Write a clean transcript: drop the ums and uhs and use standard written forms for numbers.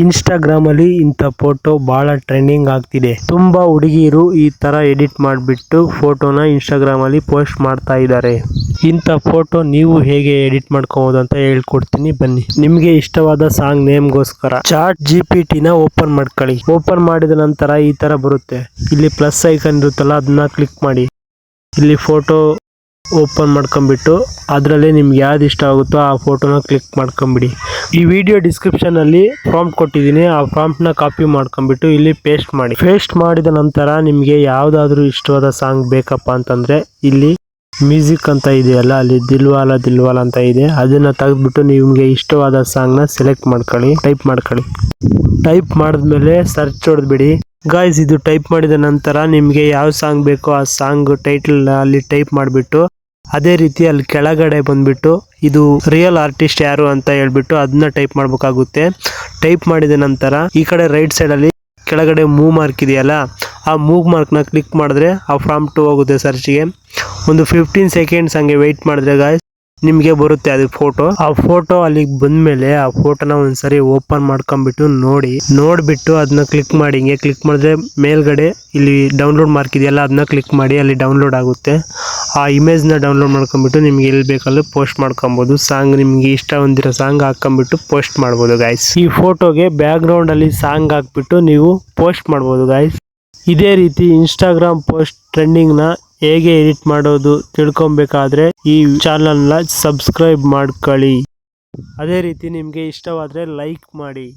Instagram ಅಲ್ಲಿ ಇಂಥ photo ಬಹಳ ಟ್ರೆಂಡಿಂಗ್ ಆಗ್ತಿದೆ. ತುಂಬಾ ಹುಡುಗಿಯರು ಈ ತರ ಎಡಿಟ್ ಮಾಡಿಬಿಟ್ಟು ಫೋಟೋನ ಇನ್ಸ್ಟಾಗ್ರಾಮ್ ಅಲ್ಲಿ ಪೋಸ್ಟ್ ಮಾಡ್ತಾ ಇದ್ದಾರೆ. ಇಂಥ ಫೋಟೋ ನೀವು ಹೇಗೆ ಎಡಿಟ್ ಮಾಡ್ಕೋಬಹುದು ಅಂತ ಹೇಳ್ಕೊಡ್ತೀನಿ ಬನ್ನಿ. ನಿಮಗೆ ಇಷ್ಟವಾದ ಸಾಂಗ್ ನೇಮ್ಗೋಸ್ಕರ ಚಾಟ್ ಜಿಪಿಟಿ ನ ಓಪನ್ ಮಾಡ್ಕೊಳ್ಳಿ. ಓಪನ್ ಮಾಡಿದ ನಂತರ ಈ ತರ ಬರುತ್ತೆ. ಇಲ್ಲಿ ಪ್ಲಸ್ ಐಕನ್ ಇರುತ್ತಲ್ಲ, ಅದನ್ನ ಕ್ಲಿಕ್ ಮಾಡಿ. ಇಲ್ಲಿ ಫೋಟೋ ಓಪನ್ ಮಾಡ್ಕೊಂಡ್ಬಿಟ್ಟು ಅದರಲ್ಲಿ ನಿಮ್ಗೆ ಯಾವ್ದು ಇಷ್ಟ ಆಗುತ್ತೋ ಆ ಫೋಟೋನ ಕ್ಲಿಕ್ ಮಾಡ್ಕೊಂಬಿಡಿ. ಈ ವಿಡಿಯೋ ಡಿಸ್ಕ್ರಿಪ್ಷನ್ ಅಲ್ಲಿ ಪ್ರಾಂಪ್ಟ್ ಕೊಟ್ಟಿದ್ದೀನಿ. ಆ ಪ್ರಾಂಪ್ಟ್ ನ ಕಾಪಿ ಮಾಡ್ಕೊಂಡ್ಬಿಟ್ಟು ಇಲ್ಲಿ ಪೇಸ್ಟ್ ಮಾಡಿ. ಪೇಸ್ಟ್ ಮಾಡಿದ ನಂತರ ನಿಮ್ಗೆ ಯಾವ್ದಾದ್ರು ಇಷ್ಟವಾದ ಸಾಂಗ್ ಬೇಕಪ್ಪ ಅಂತಂದ್ರೆ ಇಲ್ಲಿ ಮ್ಯೂಸಿಕ್ ಅಂತ ಇದೆಯಲ್ಲ, ಅಲ್ಲಿ ದಿಲ್ವಾಲ ದಿಲ್ವಾಲ ಅಂತ ಇದೆ, ಅದನ್ನ ತೆಗೆದ್ಬಿಟ್ಟು ನಿಮ್ಗೆ ಇಷ್ಟವಾದ ಸಾಂಗ್ ನ ಸೆಲೆಕ್ಟ್ ಮಾಡ್ಕೊಳ್ಳಿ, ಟೈಪ್ ಮಾಡ್ಕೊಳ್ಳಿ. ಟೈಪ್ ಮಾಡಿದ್ಮೇಲೆ ಸರ್ಚ್ ಹೊಡೆದ್ಬಿಡಿ. ಗಾಯ್ಸ್, ಇದು ಟೈಪ್ ಮಾಡಿದ ನಂತರ ನಿಮ್ಗೆ ಯಾವ ಸಾಂಗ್ ಬೇಕೋ ಆ ಸಾಂಗ್ ಟೈಟಲ್ ಅಲ್ಲಿ ಟೈಪ್ ಮಾಡಿಬಿಟ್ಟು ಅದೇ ರೀತಿ ಅಲ್ಲಿ ಕೆಳಗಡೆ ಬಂದ್ಬಿಟ್ಟು ಇದು ರಿಯಲ್ ಆರ್ಟಿಸ್ಟ್ ಯಾರು ಅಂತ ಹೇಳ್ಬಿಟ್ಟು ಅದನ್ನ ಟೈಪ್ ಮಾಡ್ಬೇಕಾಗುತ್ತೆ. ಟೈಪ್ ಮಾಡಿದ ನಂತರ ಈ ಕಡೆ ರೈಟ್ ಸೈಡ್ ಅಲ್ಲಿ ಕೆಳಗಡೆ ಮೂವ್ ಮಾರ್ಕ್ ಇದೆಯಲ್ಲ, ಆ ಮೂವ್ ಮಾರ್ಕ್ ನ ಕ್ಲಿಕ್ ಮಾಡಿದ್ರೆ ಆ ಪ್ರಾಂಪ್ಟ್ ಹೋಗುತ್ತೆ ಸರ್ಚ್ಗೆ. ಒಂದು 15 ಸೆಕೆಂಡ್ಸ್ ಹಂಗೆ ವೆಯ್ಟ್ ಮಾಡಿದ್ರೆ ಗಾಯ್ಸ್ ನಿಮ್ಗೆ ಬರುತ್ತೆ ಅದು ಫೋಟೋ. ಆ ಫೋಟೋ ಅಲ್ಲಿಗೆ ಬಂದ್ಮೇಲೆ ಆ ಫೋಟೋನ ಒಂದ್ಸರಿ ಓಪನ್ ಮಾಡ್ಕೊಂಡ್ಬಿಟ್ಟು ನೋಡ್ಬಿಟ್ಟು ಅದನ್ನ ಕ್ಲಿಕ್ ಮಾಡಿ. ಹಿಂಗೆ ಕ್ಲಿಕ್ ಮಾಡಿದ್ರೆ ಮೇಲ್ಗಡೆ ಇಲ್ಲಿ ಡೌನ್ಲೋಡ್ ಮಾರ್ಕ್ ಇದೆಯಲ್ಲ, ಅದನ್ನ ಕ್ಲಿಕ್ ಮಾಡಿ, ಅಲ್ಲಿ ಡೌನ್ಲೋಡ್ ಆಗುತ್ತೆ. ಆ ಇಮೇಜ್ ನ ಡೌನ್ಲೋಡ್ ಮಾಡ್ಕೊಂಡ್ಬಿಟ್ಟು ನಿಮ್ಗೆ ಎಲ್ಲಿ ಬೇಕಲ್ಲಿ ಪೋಸ್ಟ್ ಮಾಡ್ಕೊಬಹುದು. ಸಾಂಗ್ ನಿಮ್ಗೆ ಇಷ್ಟ ಹೊಂದಿರೋ ಸಾಂಗ್ ಹಾಕೊಂಡ್ಬಿಟ್ಟು ಪೋಸ್ಟ್ ಮಾಡ್ಬೋದು ಗಾಯ್ಸ್. ಈ ಫೋಟೋಗೆ ಬ್ಯಾಕ್ ಗ್ರೌಂಡ್ ಅಲ್ಲಿ ಸಾಂಗ್ ಹಾಕ್ಬಿಟ್ಟು ನೀವು ಪೋಸ್ಟ್ ಮಾಡ್ಬೋದು ಗಾಯ್ಸ್. ಇದೇ ರೀತಿ ಇನ್ಸ್ಟಾಗ್ರಾಮ್ ಪೋಸ್ಟ್ ಟ್ರೆಂಡಿಂಗ್ ನ ಹೇಗೆ ಎಡಿಟ್ ಮಾಡೋದು ತಿಳ್ಕೊಬೇಕಾದ್ರೆ ಈ ಚಾನಲ್ ನ ಸಬ್ಸ್ಕ್ರೈಬ್ ಮಾಡ್ಕೊಳ್ಳಿ. ಅದೇ ರೀತಿ ನಿಮ್ಗೆ ಇಷ್ಟವಾದ್ರೆ ಲೈಕ್ ಮಾಡಿ.